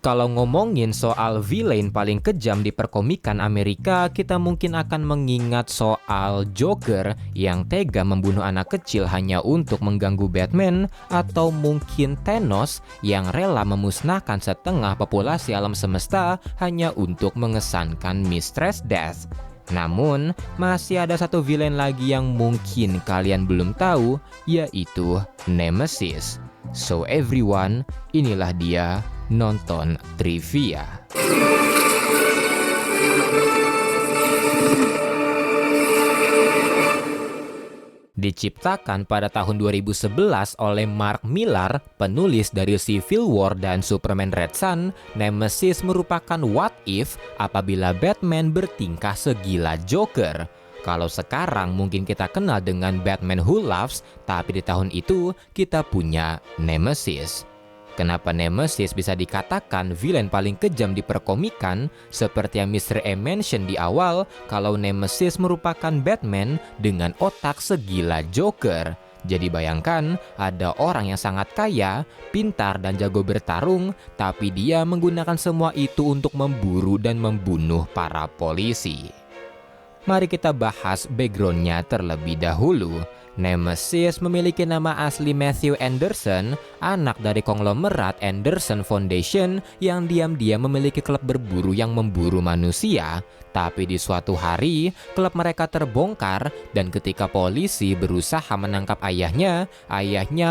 Kalau ngomongin soal villain paling kejam di perkomikan Amerika, kita mungkin akan mengingat soal Joker yang tega membunuh anak kecil hanya untuk mengganggu Batman, atau mungkin Thanos yang rela memusnahkan setengah populasi alam semesta hanya untuk mengesankan Mistress Death. Namun, masih ada satu villain lagi yang mungkin kalian belum tahu, yaitu Nemesis. So everyone, inilah dia nonton trivia. Diciptakan pada tahun 2011 oleh Mark Millar, penulis dari Civil War dan Superman Red Son, Nemesis merupakan what if apabila Batman bertingkah segila Joker. Kalau sekarang mungkin kita kenal dengan Batman Who Laughs, tapi di tahun itu kita punya Nemesis. Kenapa Nemesis bisa dikatakan villain paling kejam di perkomikan? Seperti yang Mr. M mention di awal, kalau Nemesis merupakan Batman dengan otak segila Joker. Jadi bayangkan, ada orang yang sangat kaya, pintar dan jago bertarung, tapi dia menggunakan semua itu untuk memburu dan membunuh para polisi. Mari kita bahas background-nya terlebih dahulu. Nemesis memiliki nama asli Matthew Anderson, anak dari konglomerat Anderson Foundation yang diam-diam memiliki klub berburu yang memburu manusia. Tapi di suatu hari, klub mereka terbongkar dan ketika polisi berusaha menangkap ayahnya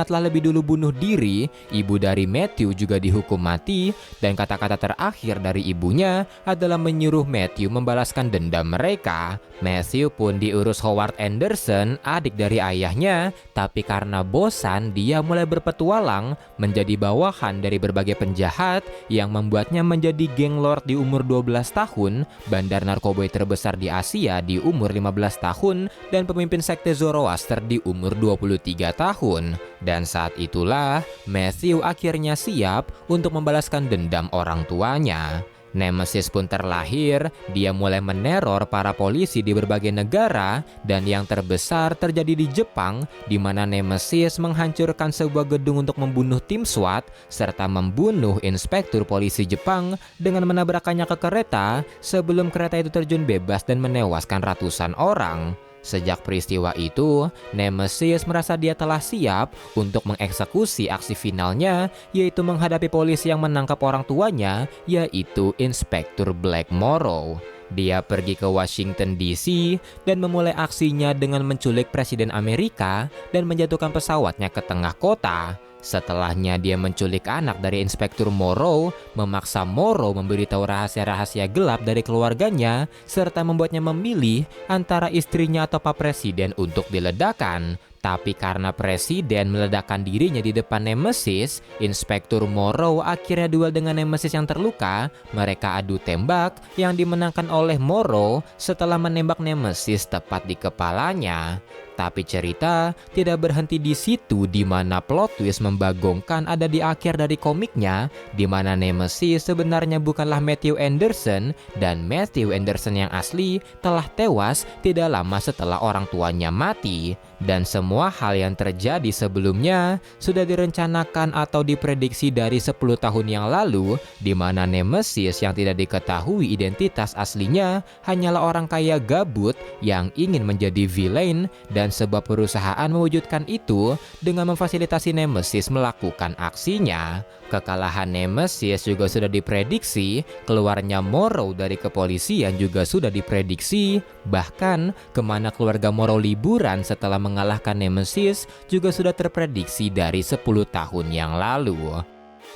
telah lebih dulu bunuh diri, ibu dari Matthew juga dihukum mati, dan kata-kata terakhir dari ibunya adalah menyuruh Matthew membalaskan dendam mereka. Matthew pun diurus Howard Anderson, adik dari ayahnya, tapi karena bosan dia mulai berpetualang menjadi bawahan dari berbagai penjahat yang membuatnya menjadi geng lord di umur 12 tahun, bandar narkoba terbesar di Asia di umur 15 tahun, dan pemimpin sekte Zoroaster di umur 23 tahun. Dan saat itulah Matthew akhirnya siap untuk membalaskan dendam orang tuanya. Nemesis pun terlahir, dia mulai meneror para polisi di berbagai negara, dan yang terbesar terjadi di Jepang, di mana Nemesis menghancurkan sebuah gedung untuk membunuh tim SWAT, serta membunuh inspektur polisi Jepang dengan menabrakkannya ke kereta sebelum kereta itu terjun bebas dan menewaskan ratusan orang. Sejak peristiwa itu, Nemesis merasa dia telah siap untuk mengeksekusi aksi finalnya, yaitu menghadapi polisi yang menangkap orang tuanya, yaitu Inspektur Black Morrow. Dia pergi ke Washington DC dan memulai aksinya dengan menculik Presiden Amerika dan menjatuhkan pesawatnya ke tengah kota. Setelahnya dia menculik anak dari Inspektur Morrow, memaksa Morrow memberitahu rahasia-rahasia gelap dari keluarganya, serta membuatnya memilih antara istrinya atau Pak Presiden untuk diledakkan. Tapi karena Presiden meledakkan dirinya di depan Nemesis, Inspektur Morrow akhirnya duel dengan Nemesis yang terluka. Mereka adu tembak yang dimenangkan oleh Morrow setelah menembak Nemesis tepat di kepalanya. Tapi cerita tidak berhenti di situ, di mana plot twist membagongkan ada di akhir dari komiknya, di mana Nemesis sebenarnya bukanlah Matthew Anderson, dan Matthew Anderson yang asli telah tewas tidak lama setelah orang tuanya mati. Dan semua hal yang terjadi sebelumnya sudah direncanakan atau diprediksi dari 10 tahun yang lalu, di mana Nemesis yang tidak diketahui identitas aslinya hanyalah orang kaya gabut yang ingin menjadi villain, dan sebuah perusahaan mewujudkan itu dengan memfasilitasi Nemesis melakukan aksinya. Kekalahan Nemesis juga sudah diprediksi, keluarnya Morrow dari kepolisian juga sudah diprediksi, bahkan kemana keluarga Morrow liburan setelah mengalahkan Nemesis juga sudah terprediksi dari 10 tahun yang lalu.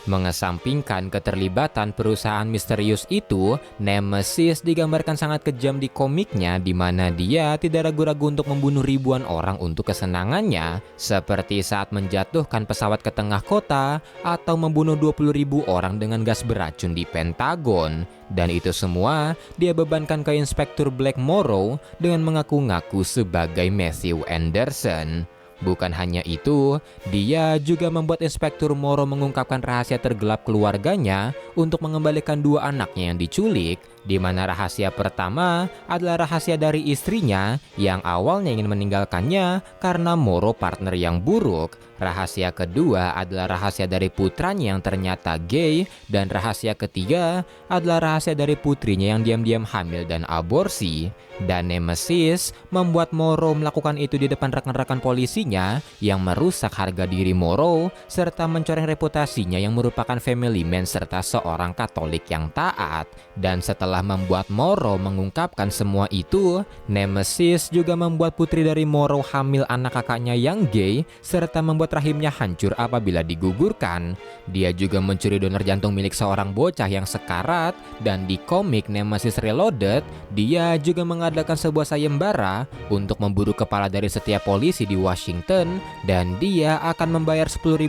Mengesampingkan keterlibatan perusahaan misterius itu, Nemesis digambarkan sangat kejam di komiknya, di mana dia tidak ragu-ragu untuk membunuh ribuan orang untuk kesenangannya, seperti saat menjatuhkan pesawat ke tengah kota atau membunuh 20.000 orang dengan gas beracun di Pentagon. Dan itu semua dia bebankan ke Inspektur Black Morrow dengan mengaku-ngaku sebagai Matthew Anderson. Bukan hanya itu, dia juga membuat Inspektur Morrow mengungkapkan rahasia tergelap keluarganya untuk mengembalikan 2 anaknya yang diculik, di mana rahasia pertama adalah rahasia dari istrinya yang awalnya ingin meninggalkannya karena Morrow partner yang buruk. Rahasia kedua adalah rahasia dari putranya yang ternyata gay, dan rahasia ketiga adalah rahasia dari putrinya yang diam-diam hamil dan aborsi. Dan Nemesis membuat Morrow melakukan itu di depan rekan-rekan polisinya yang merusak harga diri Morrow serta mencoreng reputasinya yang merupakan family man serta seorang Katolik yang taat. Dan setelah membuat Morrow mengungkapkan semua itu, Nemesis juga membuat putri dari Morrow hamil anak kakaknya yang gay serta membuat rahimnya hancur apabila digugurkan. Dia juga mencuri donor jantung milik seorang bocah yang sekarat, dan di komik Nemesis Reloaded, dia juga mengadakan sebuah sayembara untuk memburu kepala dari setiap polisi di Washington, dan dia akan membayar $10.000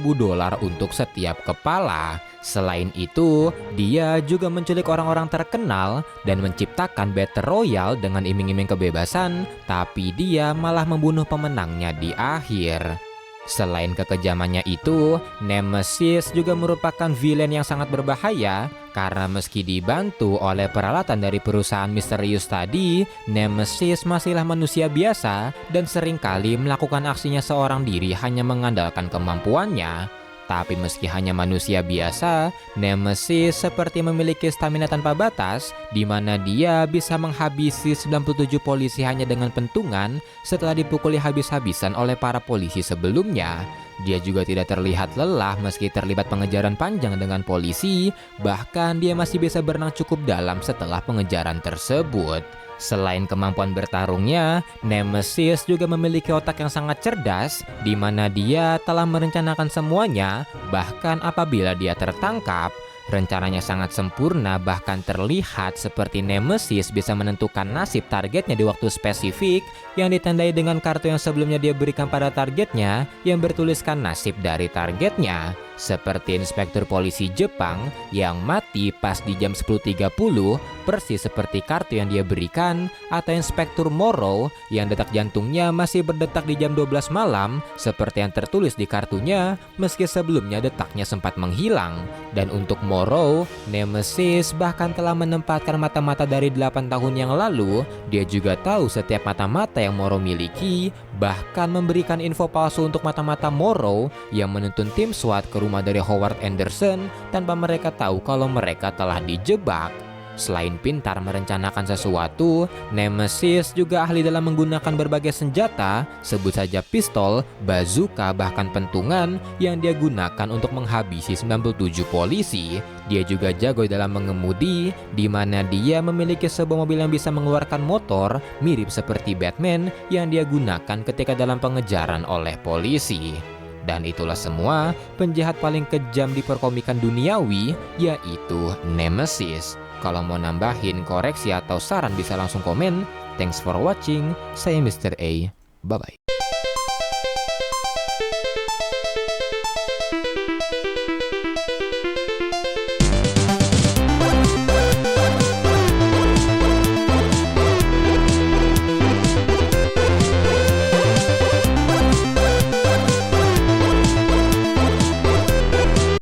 untuk setiap kepala. Selain itu, dia juga menculik orang-orang terkenal dan menciptakan Battle Royale dengan iming-iming kebebasan, tapi dia malah membunuh pemenangnya di akhir. Selain kekejamannya itu, Nemesis juga merupakan villain yang sangat berbahaya karena meski dibantu oleh peralatan dari perusahaan misterius tadi, Nemesis masihlah manusia biasa dan seringkali melakukan aksinya seorang diri hanya mengandalkan kemampuannya. Tapi meski hanya manusia biasa, Nemesis seperti memiliki stamina tanpa batas, di mana dia bisa menghabisi 97 polisi hanya dengan pentungan setelah dipukuli habis-habisan oleh para polisi sebelumnya. Dia juga tidak terlihat lelah meski terlibat pengejaran panjang dengan polisi, bahkan dia masih bisa berenang cukup dalam setelah pengejaran tersebut. Selain kemampuan bertarungnya, Nemesis juga memiliki otak yang sangat cerdas, di mana dia telah merencanakan semuanya, bahkan apabila dia tertangkap. Rencananya sangat sempurna, bahkan terlihat seperti Nemesis bisa menentukan nasib targetnya di waktu spesifik yang ditandai dengan kartu yang sebelumnya dia berikan pada targetnya yang bertuliskan nasib dari targetnya. Seperti inspektur polisi Jepang yang mati pas di jam 10.30, persis seperti kartu yang dia berikan, atau inspektur Morrow yang detak jantungnya masih berdetak di jam 12 malam, seperti yang tertulis di kartunya, meski sebelumnya detaknya sempat menghilang. Dan untuk Morrow, Nemesis bahkan telah menempatkan mata-mata dari 8 tahun yang lalu. Dia juga tahu setiap mata-mata yang Morrow miliki, bahkan memberikan info palsu untuk mata-mata Morrow yang menuntun tim SWAT ke rumah dari Howard Anderson tanpa mereka tahu kalau mereka telah dijebak. Selain pintar merencanakan sesuatu, Nemesis juga ahli dalam menggunakan berbagai senjata, sebut saja pistol, bazooka, bahkan pentungan yang dia gunakan untuk menghabisi 97 polisi. Dia juga jago dalam mengemudi, di mana dia memiliki sebuah mobil yang bisa mengeluarkan motor mirip seperti Batman yang dia gunakan ketika dalam pengejaran oleh polisi. Dan itulah semua penjahat paling kejam di perkomikan duniawi, yaitu Nemesis. Kalau mau nambahin, koreksi, atau saran bisa langsung komen. Thanks for watching. Saya Mr. A. Bye-bye.